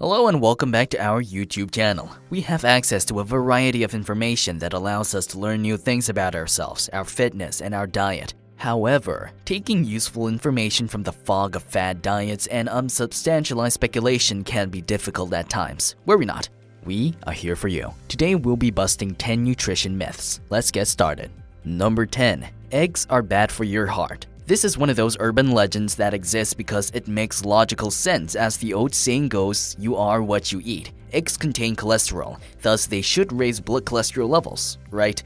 Hello and welcome back to our YouTube channel. We have access to a variety of information that allows us to learn new things about ourselves, our fitness, and our diet. However, taking useful information from the fog of fad diets and unsubstantialized speculation can be difficult at times. Worry not, we are here for you. Today we'll be busting 10 nutrition myths. Let's get started. Number 10. Eggs are bad for your heart. This is one of those urban legends that exists because it makes logical sense. As the old saying goes, you are what you eat. Eggs contain cholesterol, thus they should raise blood cholesterol levels, right?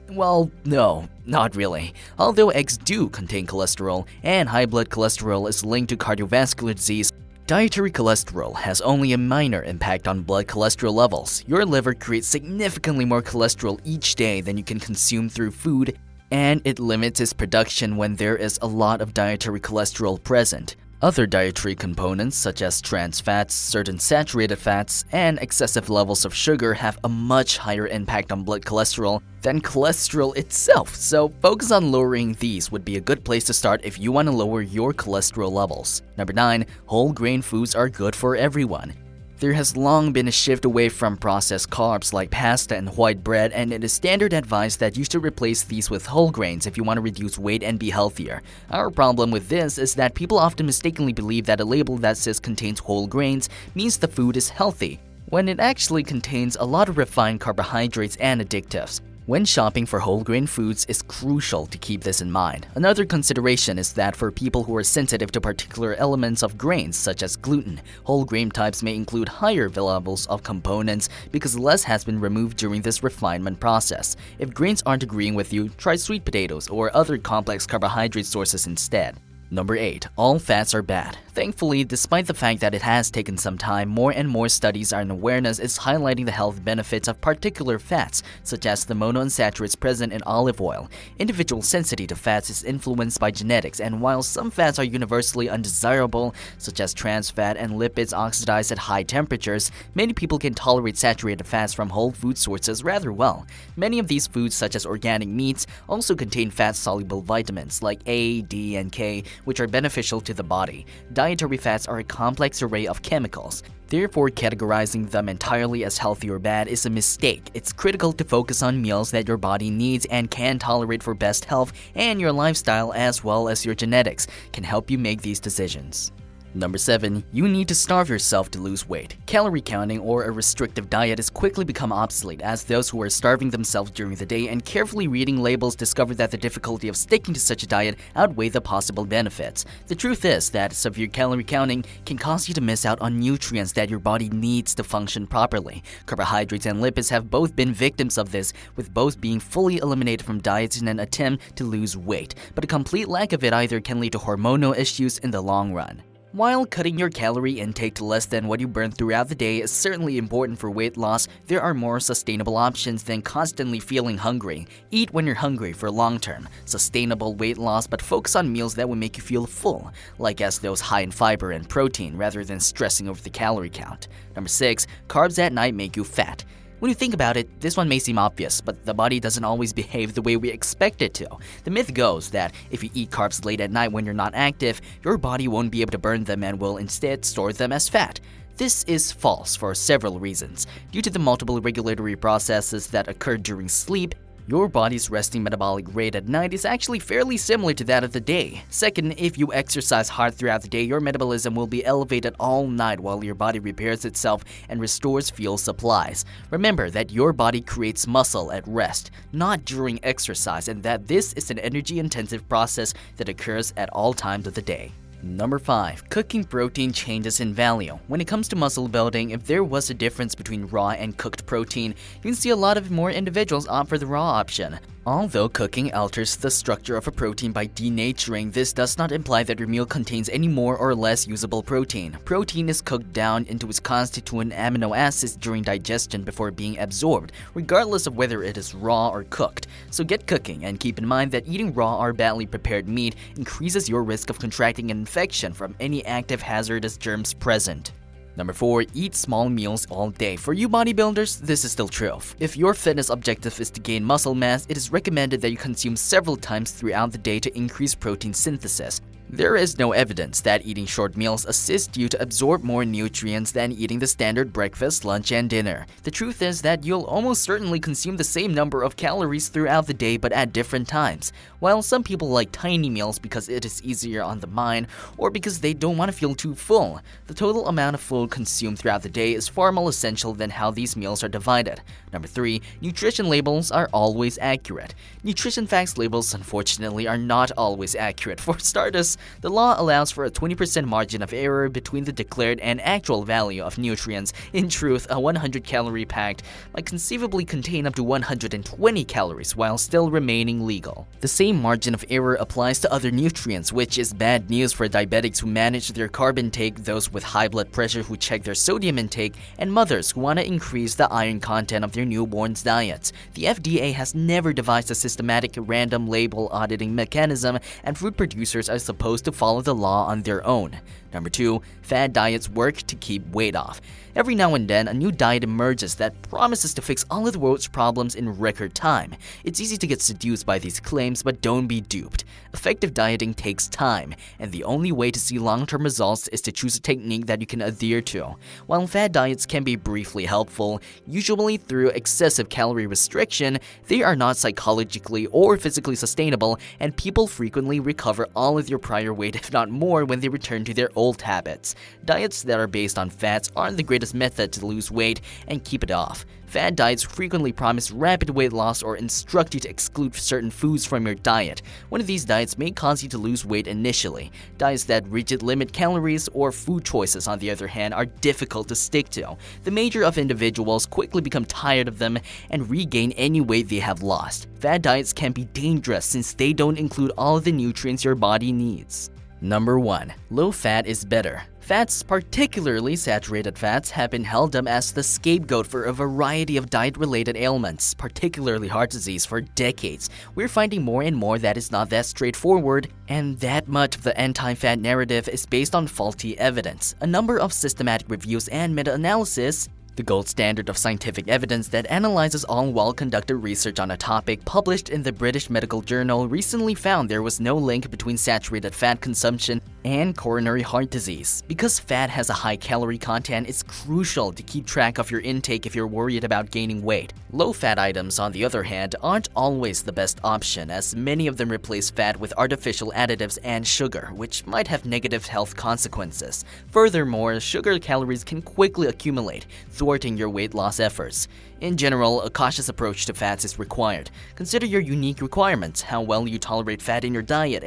Well, no, not really. Although eggs do contain cholesterol, and high blood cholesterol is linked to cardiovascular disease, dietary cholesterol has only a minor impact on blood cholesterol levels. Your liver creates significantly more cholesterol each day than you can consume through food, and it limits its production when there is a lot of dietary cholesterol present. Other dietary components such as trans fats, certain saturated fats, and excessive levels of sugar have a much higher impact on blood cholesterol than cholesterol itself, so focus on lowering these would be a good place to start if you want to lower your cholesterol levels. Number 9. Whole grain foods are good for everyone. There has long been a shift away from processed carbs like pasta and white bread, and it is standard advice that you should replace these with whole grains if you want to reduce weight and be healthier. Our problem with this is that people often mistakenly believe that a label that says contains whole grains means the food is healthy, when it actually contains a lot of refined carbohydrates and additives. When shopping for whole grain foods, it's crucial to keep this in mind. Another consideration is that for people who are sensitive to particular elements of grains such as gluten, whole grain types may include higher levels of components because less has been removed during this refinement process. If grains aren't agreeing with you, try sweet potatoes or other complex carbohydrate sources instead. Number 8. All fats are bad. Thankfully, despite the fact that it has taken some time, more and more studies and awareness is highlighting the health benefits of particular fats, such as the monounsaturates present in olive oil. Individual sensitivity to fats is influenced by genetics, and while some fats are universally undesirable, such as trans fat and lipids oxidized at high temperatures, many people can tolerate saturated fats from whole food sources rather well. Many of these foods, such as organic meats, also contain fat-soluble vitamins like A, D, and K, which are beneficial to the body. Dietary fats are a complex array of chemicals. Therefore, categorizing them entirely as healthy or bad is a mistake. It's critical to focus on meals that your body needs and can tolerate for best health, and your lifestyle as well as your genetics can help you make these decisions. Number 7. You need to starve yourself to lose weight. Calorie counting or a restrictive diet has quickly become obsolete as those who are starving themselves during the day and carefully reading labels discover that the difficulty of sticking to such a diet outweigh the possible benefits. The truth is that severe calorie counting can cause you to miss out on nutrients that your body needs to function properly. Carbohydrates and lipids have both been victims of this, with both being fully eliminated from diets in an attempt to lose weight, but a complete lack of it either can lead to hormonal issues in the long run. While cutting your calorie intake to less than what you burn throughout the day is certainly important for weight loss, there are more sustainable options than constantly feeling hungry. Eat when you're hungry for long-term, sustainable weight loss, but focus on meals that will make you feel full, like as those high in fiber and protein rather than stressing over the calorie count. Number 6. Carbs at night make you fat. When you think about it, this one may seem obvious, but the body doesn't always behave the way we expect it to. The myth goes that if you eat carbs late at night when you're not active, your body won't be able to burn them and will instead store them as fat. This is false for several reasons. Due to the multiple regulatory processes that occur during sleep, your body's resting metabolic rate at night is actually fairly similar to that of the day. Second, if you exercise hard throughout the day, your metabolism will be elevated all night while your body repairs itself and restores fuel supplies. Remember that your body creates muscle at rest, not during exercise, and that this is an energy-intensive process that occurs at all times of the day. Number 5. Cooking protein changes in value. When it comes to muscle building, if there was a difference between raw and cooked protein, you can see a lot of more individuals opt for the raw option. Although cooking alters the structure of a protein by denaturing, this does not imply that your meal contains any more or less usable protein. Protein is cooked down into its constituent amino acids during digestion before being absorbed, regardless of whether it is raw or cooked. So get cooking, and keep in mind that eating raw or badly prepared meat increases your risk of contracting an infection from any active hazardous germs present. Number 4. Eat small meals all day. For you bodybuilders, this is still true. If your fitness objective is to gain muscle mass, it is recommended that you consume several times throughout the day to increase protein synthesis. There is no evidence that eating short meals assists you to absorb more nutrients than eating the standard breakfast, lunch, and dinner. The truth is that you'll almost certainly consume the same number of calories throughout the day but at different times. While some people like tiny meals because it is easier on the mind or because they don't want to feel too full, the total amount of food consumed throughout the day is far more essential than how these meals are divided. Number 3. Nutrition labels are always accurate. Nutrition facts labels, unfortunately, are not always accurate. For starters, the law allows for a 20% margin of error between the declared and actual value of nutrients. In truth, a 100-calorie pack might conceivably contain up to 120 calories while still remaining legal. The same margin of error applies to other nutrients, which is bad news for diabetics who manage their carb intake, those with high blood pressure who check their sodium intake, and mothers who want to increase the iron content of their newborn's diets. The FDA has never devised a systematic random label auditing mechanism, and food producers are supposed to follow the law on their own. Number 2. Fad diets work to keep weight off. Every now and then, a new diet emerges that promises to fix all of the world's problems in record time. It's easy to get seduced by these claims, but don't be duped. Effective dieting takes time, and the only way to see long-term results is to choose a technique that you can adhere to. While fad diets can be briefly helpful, usually through excessive calorie restriction, they are not psychologically or physically sustainable, and people frequently recover all of their prior weight, if not more, when they return to their old habits. Diets that are based on fats aren't the greatest method to lose weight and keep it off. Fad diets frequently promise rapid weight loss or instruct you to exclude certain foods from your diet. One of these diets may cause you to lose weight initially. Diets that rigidly limit calories or food choices, on the other hand, are difficult to stick to. The majority of individuals quickly become tired of them and regain any weight they have lost. Fad diets can be dangerous since they don't include all of the nutrients your body needs. Number 1. Low fat is better. Fats, particularly saturated fats, have been held up as the scapegoat for a variety of diet-related ailments, particularly heart disease, for decades. We're finding more and more that it's not that straightforward, and that much of the anti-fat narrative is based on faulty evidence. A number of systematic reviews and meta-analysis, the gold standard of scientific evidence that analyzes all well-conducted research on a topic, published in the British Medical Journal, recently found there was no link between saturated fat consumption and coronary heart disease. Because fat has a high calorie content, it's crucial to keep track of your intake if you're worried about gaining weight. Low-fat items, on the other hand, aren't always the best option, as many of them replace fat with artificial additives and sugar, which might have negative health consequences. Furthermore, sugar calories can quickly accumulate, thwarting your weight loss efforts. In general, a cautious approach to fats is required. Consider your unique requirements, how well you tolerate fat in your diet,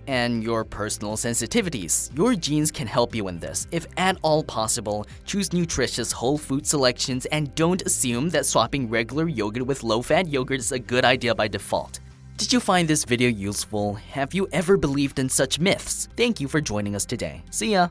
and your personal sensitivities. Your genes can help you in this. If at all possible, choose nutritious whole food selections and don't assume that swapping regular yogurt with low-fat yogurt is a good idea by default. Did you find this video useful? Have you ever believed in such myths? Thank you for joining us today. See ya!